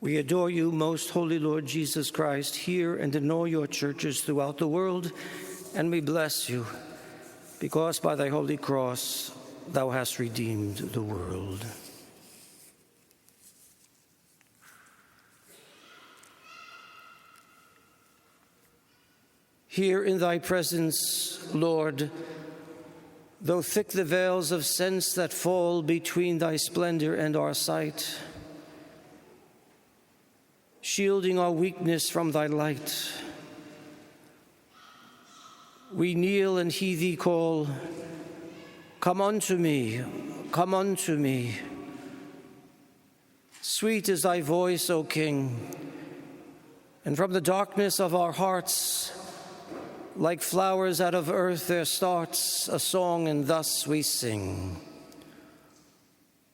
We adore you, most holy Lord Jesus Christ, here and in all your churches throughout the world, and we bless you, because by thy holy cross thou hast redeemed the world. Here in thy presence, Lord, though thick the veils of sense that fall between thy splendor and our sight, shielding our weakness from thy light, we kneel and heed thee call, come unto me, come unto me. Sweet is thy voice, O King, and from the darkness of our hearts, like flowers out of earth, there starts a song, and thus we sing.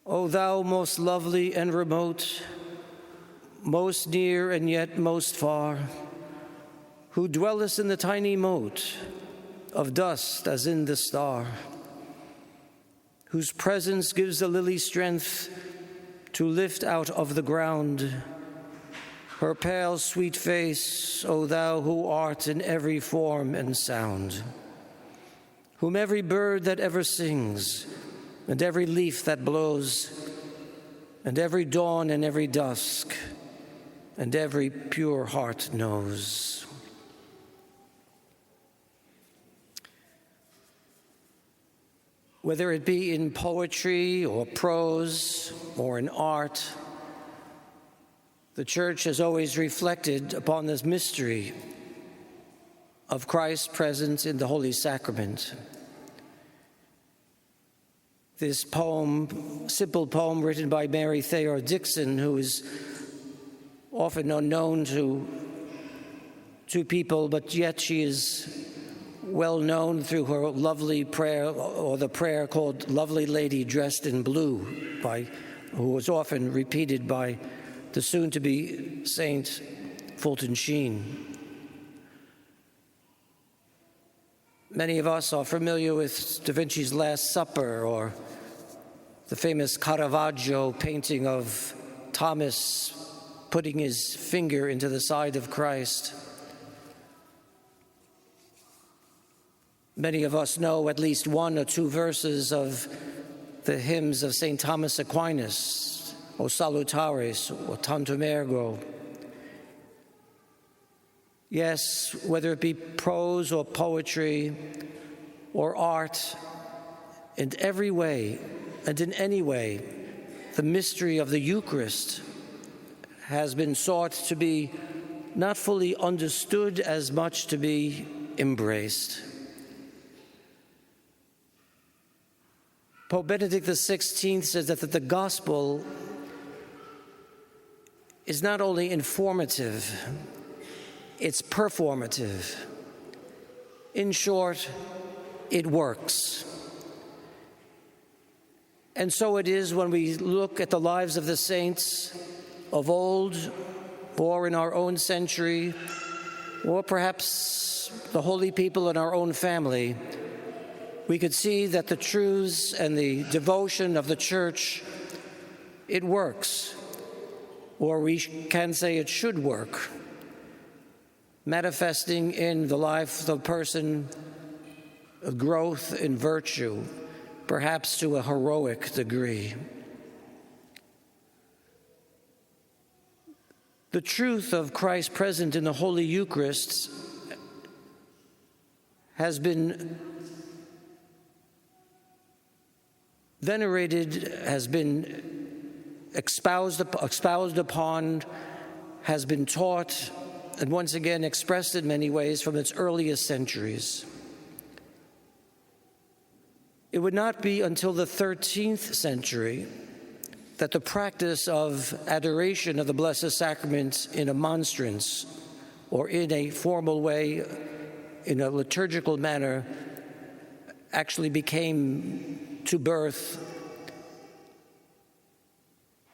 O thou most lovely and remote, most near and yet most far, who dwellest in the tiny mote of dust as in the star, whose presence gives the lily strength to lift out of the ground her pale, sweet face, O thou who art in every form and sound, whom every bird that ever sings, and every leaf that blows, and every dawn and every dusk, and every pure heart knows. Whether it be in poetry or prose or in art, the Church has always reflected upon this mystery of Christ's presence in the Holy Sacrament. This poem, simple poem written by Mary Thayer Dixon, who is often unknown to people, but yet she is well known through her lovely prayer, or the prayer called Lovely Lady Dressed in Blue, who was often repeated by the soon-to-be Saint Fulton Sheen. Many of us are familiar with Da Vinci's Last Supper, or the famous Caravaggio painting of Thomas putting his finger into the side of Christ. Many of us know at least one or two verses of the hymns of St. Thomas Aquinas, O Salutaris, or Tantum Ergo. Yes, whether it be prose or poetry or art, in every way and in any way, the mystery of the Eucharist has been sought to be not fully understood as much to be embraced. Pope Benedict XVI says that the gospel is not only informative, it's performative. In short, it works. And so it is when we look at the lives of the saints of old, or in our own century, or perhaps the holy people in our own family, we could see that the truths and the devotion of the Church, it works. Or we can say it should work, manifesting in the life of the person a growth in virtue, perhaps to a heroic degree. The truth of Christ present in the Holy Eucharist has been venerated, has been expounded upon, has been taught, and once again expressed in many ways from its earliest centuries. It would not be until the 13th century that the practice of adoration of the Blessed Sacrament in a monstrance, or in a formal way, in a liturgical manner, actually became to birth.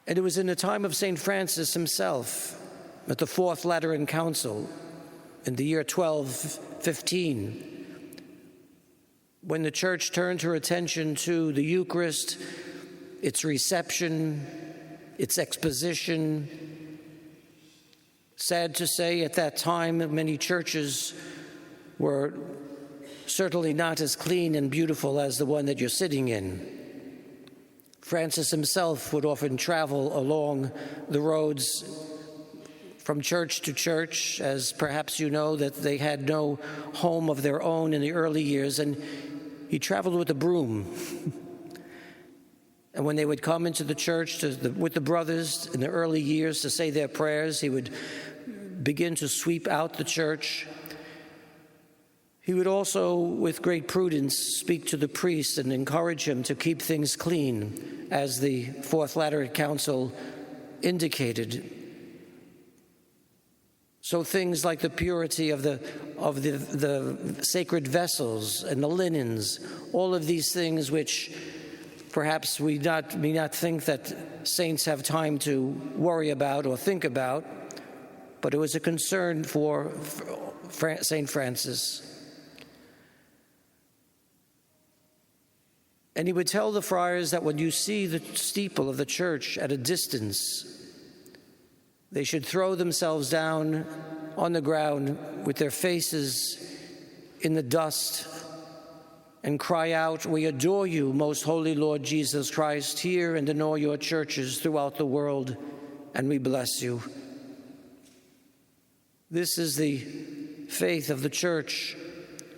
And it was in the time of St. Francis himself, at the Fourth Lateran Council, in the year 1215, when the Church turned her attention to the Eucharist, its reception, its exposition, Sad to say, at that time, many churches were certainly not as clean and beautiful as the one that you're sitting in. Francis himself would often travel along the roads from church to church, as perhaps you know that they had no home of their own in the early years, and he traveled with a broom. And when they would come into the church with the brothers in the early years to say their prayers, he would begin to sweep out the church. He would also, with great prudence, speak to the priest and encourage him to keep things clean, as the Fourth Lateran Council indicated. So things like the purity of the sacred vessels and the linens, all of these things which perhaps we may not think that saints have time to worry about or think about, but it was a concern for St. Francis. And he would tell the friars that when you see the steeple of the church at a distance, they should throw themselves down on the ground with their faces in the dust and cry out, "We adore you, most holy Lord Jesus Christ, here and in all your churches throughout the world, and we bless you." This is the faith of the church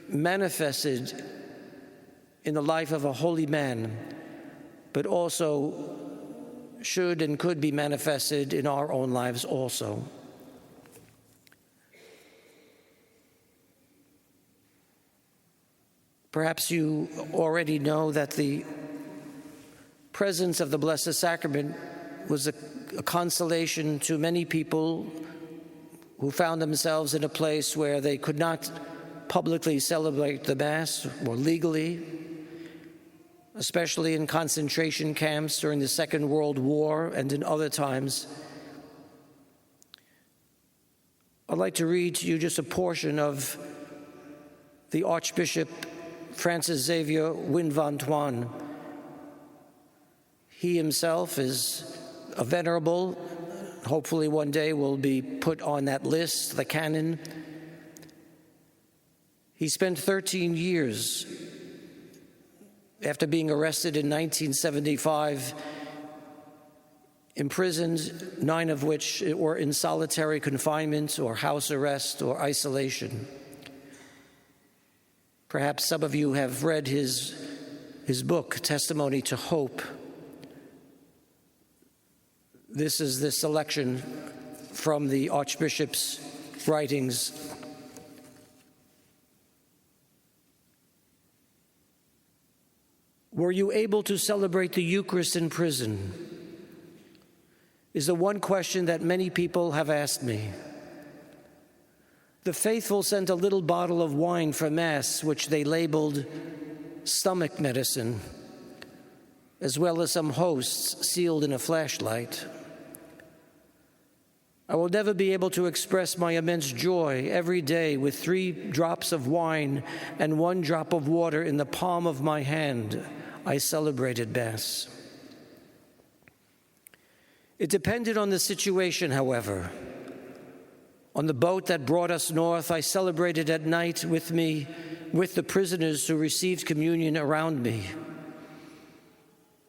manifested in the life of a holy man, but also should and could be manifested in our own lives also. Perhaps you already know that the presence of the Blessed Sacrament was a consolation to many people who found themselves in a place where they could not publicly celebrate the Mass or legally, especially in concentration camps during the Second World War and in other times. I'd like to read to you just a portion of the Archbishop Francis Xavier Nguyễn van Thuận. He himself is a venerable, hopefully one day will be put on that list, the canon. He spent 13 years after being arrested in 1975, imprisoned, 9 of which were in solitary confinement or house arrest or isolation. Perhaps some of you have read his book, Testimony to Hope. This is the selection from the Archbishop's writings. Were you able to celebrate the Eucharist in prison? Is the one question that many people have asked me. The faithful sent a little bottle of wine for Mass, which they labeled stomach medicine, as well as some hosts sealed in a flashlight. I will never be able to express my immense joy every day with 3 drops of wine and 1 drop of water in the palm of my hand. I celebrated Mass. It depended on the situation, however. On the boat that brought us north, I celebrated at night with the prisoners who received communion around me.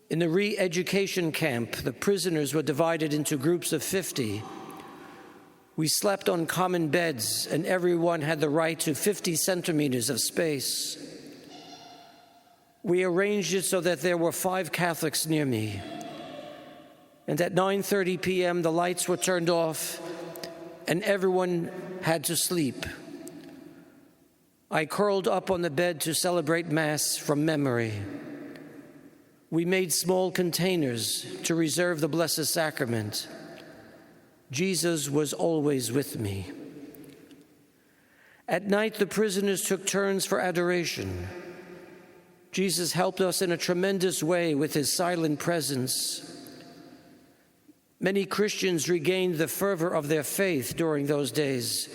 In the re-education camp, the prisoners were divided into groups of 50. We slept on common beds, and everyone had the right to 50 centimeters of space. We arranged it so that there were 5 Catholics near me. And at 9:30 p.m., the lights were turned off, and everyone had to sleep. I curled up on the bed to celebrate Mass from memory. We made small containers to reserve the Blessed Sacrament. Jesus was always with me. At night, the prisoners took turns for adoration. Jesus helped us in a tremendous way with his silent presence. Many Christians regained the fervor of their faith during those days,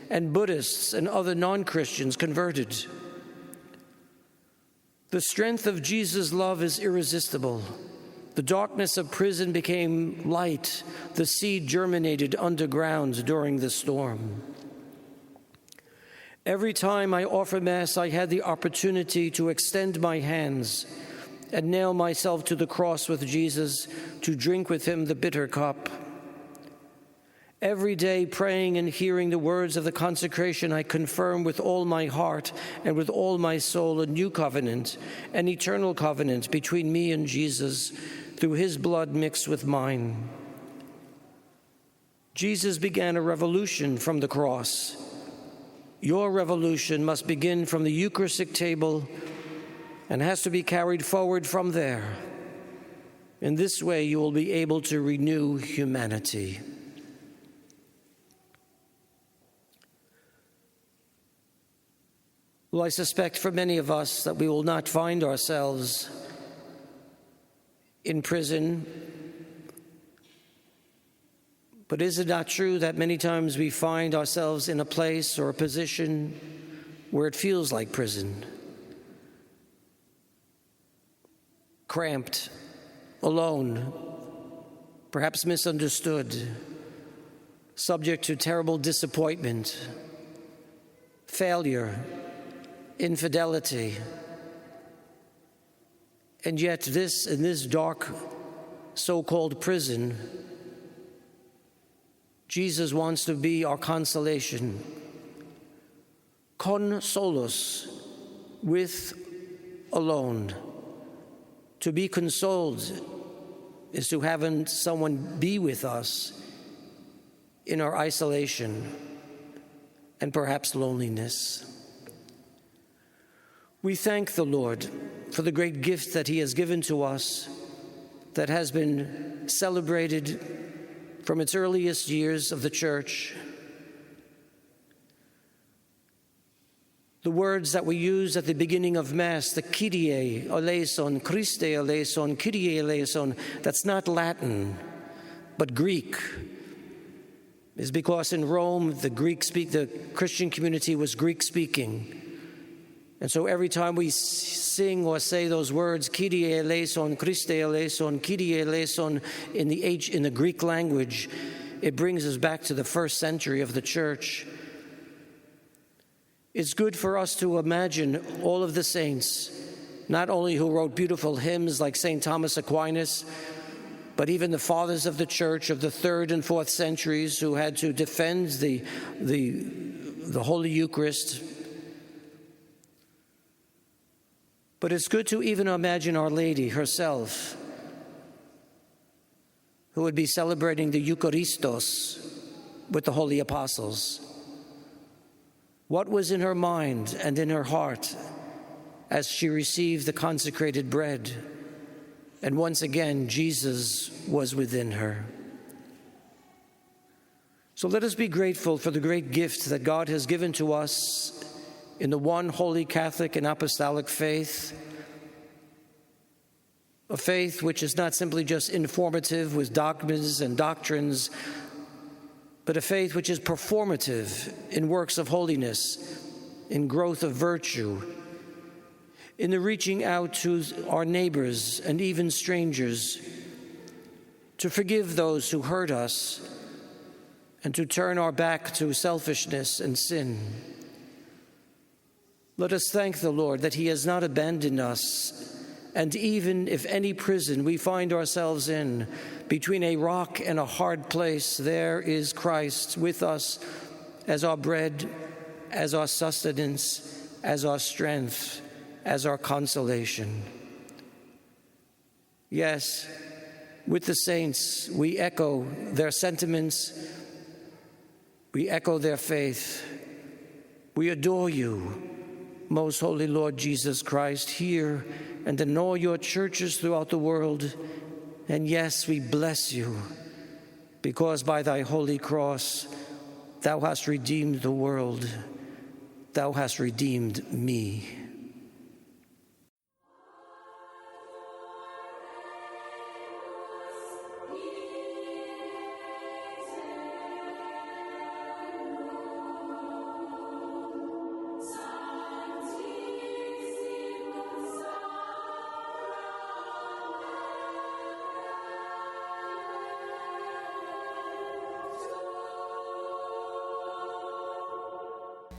and Buddhists and other non-Christians converted. The strength of Jesus' love is irresistible, The darkness of prison became light. The seed germinated underground during the storm. Every time I offer Mass, I had the opportunity to extend my hands and nail myself to the cross with Jesus, to drink with him the bitter cup. Every day, praying and hearing the words of the consecration, I confirm with all my heart and with all my soul a new covenant, an eternal covenant between me and Jesus, through his blood mixed with mine. Jesus began a revolution from the cross. Your revolution must begin from the Eucharistic table and has to be carried forward from there. In this way, you will be able to renew humanity. Well, I suspect for many of us that we will not find ourselves in prison. But is it not true that many times we find ourselves in a place or a position where it feels like prison? Cramped, alone, perhaps misunderstood, subject to terrible disappointment, failure, infidelity. And yet in this dark so-called prison, Jesus wants to be our consolation. Consolus, with, alone. To be consoled is to have someone be with us in our isolation and perhaps loneliness. We thank the Lord for the great gift that he has given to us, that has been celebrated from its earliest years of the Church. The words that we use at the beginning of Mass, the Kyrie eleison, Christe eleison, Kyrie eleison, that's not Latin, but Greek, is because in Rome, the Christian community was Greek-speaking. And so every time we sing or say those words, Kyrie eleison, Christe eleison, Kyrie eleison, in the Greek language, it brings us back to the first century of the Church. It's good for us to imagine all of the saints, not only who wrote beautiful hymns like St. Thomas Aquinas, but even the fathers of the Church of the 3rd and 4th centuries who had to defend the Holy Eucharist. But it's good to even imagine Our Lady herself, who would be celebrating the Eucharistos with the Holy Apostles. What was in her mind and in her heart as she received the consecrated bread? And once again, Jesus was within her. So let us be grateful for the great gift that God has given to us in the one holy Catholic and apostolic faith, a faith which is not simply just informative with dogmas and doctrines, but a faith which is performative in works of holiness, in growth of virtue, in the reaching out to our neighbors and even strangers, to forgive those who hurt us, and to turn our back to selfishness and sin. Let us thank the Lord that he has not abandoned us, and even if any prison we find ourselves in, between a rock and a hard place, there is Christ with us as our bread, as our sustenance, as our strength, as our consolation. Yes, with the saints, we echo their sentiments, we echo their faith. We adore you, most holy Lord Jesus Christ, here and in all your churches throughout the world. And yes, we bless you, because by thy holy cross, thou hast redeemed the world. Thou hast redeemed me.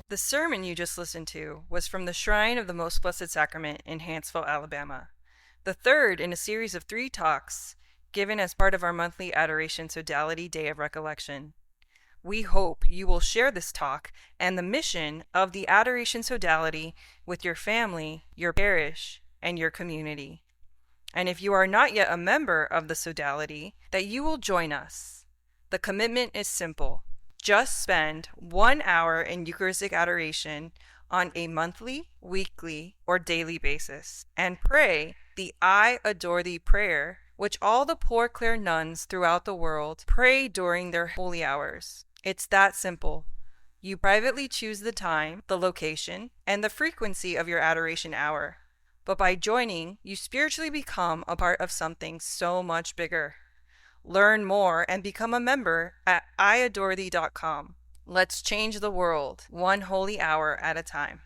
The sermon you just listened to was from the Shrine of the Most Blessed Sacrament in Hanceville, Alabama, the third in a series of 3 talks given as part of our monthly Adoration Sodality Day of Recollection. We hope you will share this talk and the mission of the Adoration Sodality with your family, your parish, and your community. And if you are not yet a member of the Sodality, that you will join us. The commitment is simple. Just spend 1 hour in Eucharistic adoration on a monthly, weekly, or daily basis, and pray the I Adore Thee prayer, which all the poor Clare nuns throughout the world pray during their holy hours. It's that simple. You privately choose the time, the location, and the frequency of your adoration hour. But by joining, you spiritually become a part of something so much bigger. Learn more and become a member at iadorethee.com. Let's change the world, 1 holy hour at a time.